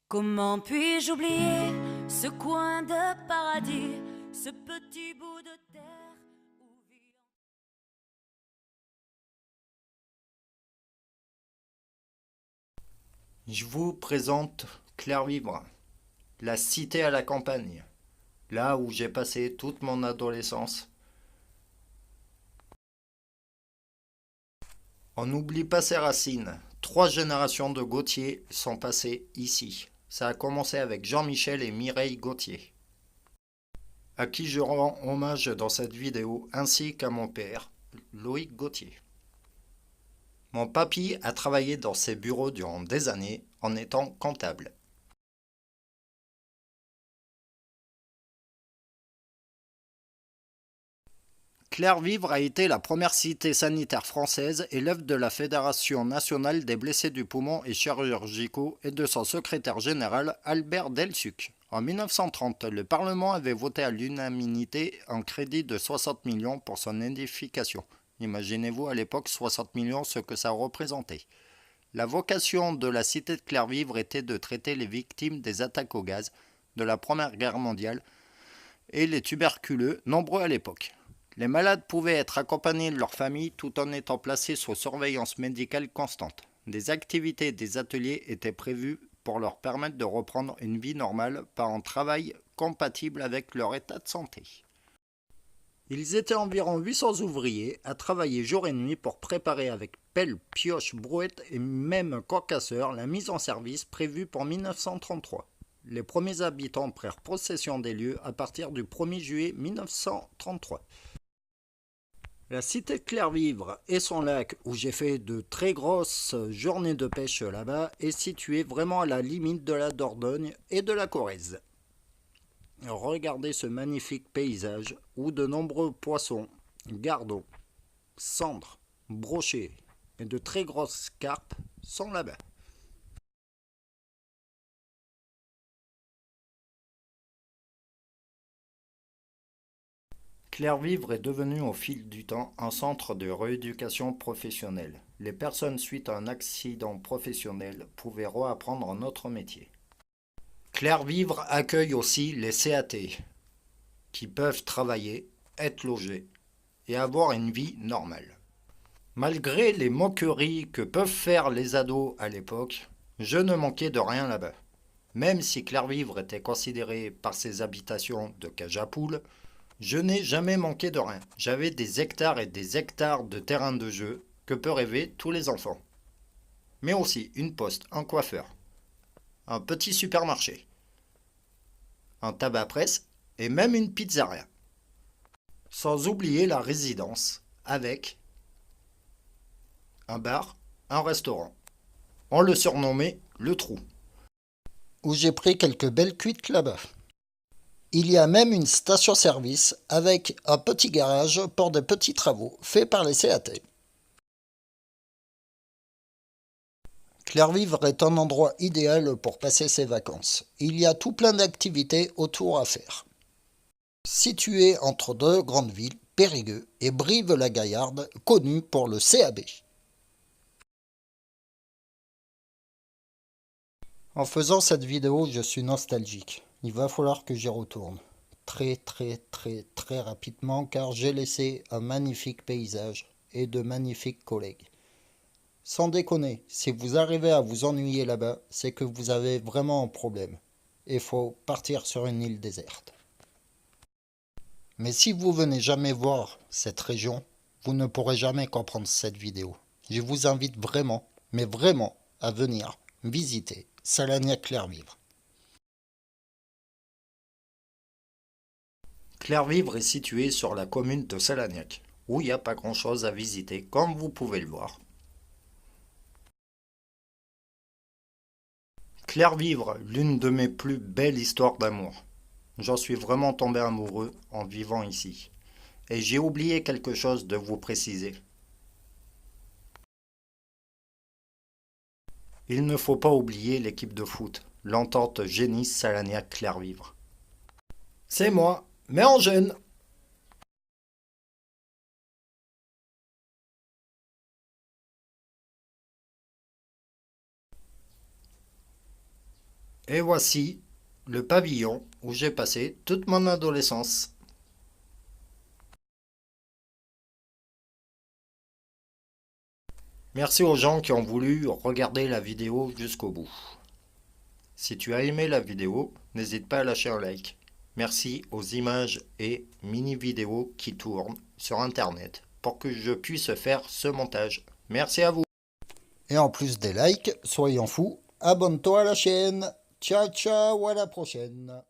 Comment puis-je oublier ce coin de paradis, ce petit bout de terre où vit... Je vous présente Clairvivre, la cité à la campagne, là où j'ai passé toute mon adolescence. On n'oublie pas ses racines. 3 générations de Gauthier sont passées ici. Ça a commencé avec Jean-Michel et Mireille Gauthier, à qui je rends hommage dans cette vidéo, ainsi qu'à mon père, Loïc Gauthier. Mon papy a travaillé dans ces bureaux durant des années en étant comptable. Clairvivre a été la première cité sanitaire française et l'œuvre de la Fédération nationale des blessés du poumon et chirurgicaux et de son secrétaire général Albert Delsuc. En 1930, le Parlement avait voté à l'unanimité un crédit de 60 millions pour son édification. Imaginez-vous à l'époque 60 millions ce que ça représentait. La vocation de la cité de Clairvivre était de traiter les victimes des attaques au gaz de la Première Guerre mondiale et les tuberculeux, nombreux à l'époque. Les malades pouvaient être accompagnés de leur famille tout en étant placés sous surveillance médicale constante. Des activités et des ateliers étaient prévus pour leur permettre de reprendre une vie normale par un travail compatible avec leur état de santé. Ils étaient environ 800 ouvriers à travailler jour et nuit pour préparer avec pelle, pioche, brouette et même concasseur la mise en service prévue pour 1933. Les premiers habitants prirent possession des lieux à partir du 1er juillet 1933. La cité de Clairvivre et son lac, où j'ai fait de très grosses journées de pêche là-bas, est située vraiment à la limite de la Dordogne et de la Corrèze. Regardez ce magnifique paysage où de nombreux poissons, gardons, cendres, brochets et de très grosses carpes sont là-bas. Clairvivre est devenu au fil du temps un centre de rééducation professionnelle. Les personnes suite à un accident professionnel pouvaient reapprendre un autre métier. Clairvivre accueille aussi les CAT, qui peuvent travailler, être logés et avoir une vie normale. Malgré les moqueries que peuvent faire les ados à l'époque, je ne manquais de rien là-bas. Même si Clairvivre était considéré par ses habitations de cage à poules, je n'ai jamais manqué de rien. J'avais des hectares et des hectares de terrain de jeu que peuvent rêver tous les enfants. Mais aussi une poste, un coiffeur, un petit supermarché, un tabac-presse et même une pizzeria. Sans oublier la résidence avec un bar, un restaurant. On le surnommait le Trou, où j'ai pris quelques belles cuites là-bas. Il y a même une station-service avec un petit garage pour de petits travaux faits par les CAT. Clairvivre est un endroit idéal pour passer ses vacances. Il y a tout plein d'activités autour à faire. Situé entre deux grandes villes, Périgueux et Brive-la-Gaillarde, connu pour le CAB. En faisant cette vidéo, je suis nostalgique. Il va falloir que j'y retourne. Très rapidement car j'ai laissé un magnifique paysage et de magnifiques collègues. Sans déconner, si vous arrivez à vous ennuyer là-bas, c'est que vous avez vraiment un problème. Il faut partir sur une île déserte. Mais si vous venez jamais voir cette région, vous ne pourrez jamais comprendre cette vidéo. Je vous invite vraiment, mais vraiment, à venir visiter Salagnac-Clairvivre. Clairvivre est situé sur la commune de Salagnac, où il n'y a pas grand-chose à visiter, comme vous pouvez le voir. Clairvivre, l'une de mes plus belles histoires d'amour. J'en suis vraiment tombé amoureux en vivant ici. Et j'ai oublié quelque chose de vous préciser. Il ne faut pas oublier l'équipe de foot, l'entente Génis-Salagnac-Clairvivre. C'est moi, mais en jeune. Et voici le pavillon où j'ai passé toute mon adolescence. Merci aux gens qui ont voulu regarder la vidéo jusqu'au bout. Si tu as aimé la vidéo, n'hésite pas à lâcher un like. Merci aux images et mini-vidéos qui tournent sur internet pour que je puisse faire ce montage. Merci à vous. Et en plus des likes, soyons fous, abonne-toi à la chaîne. Ciao ciao, à la prochaine.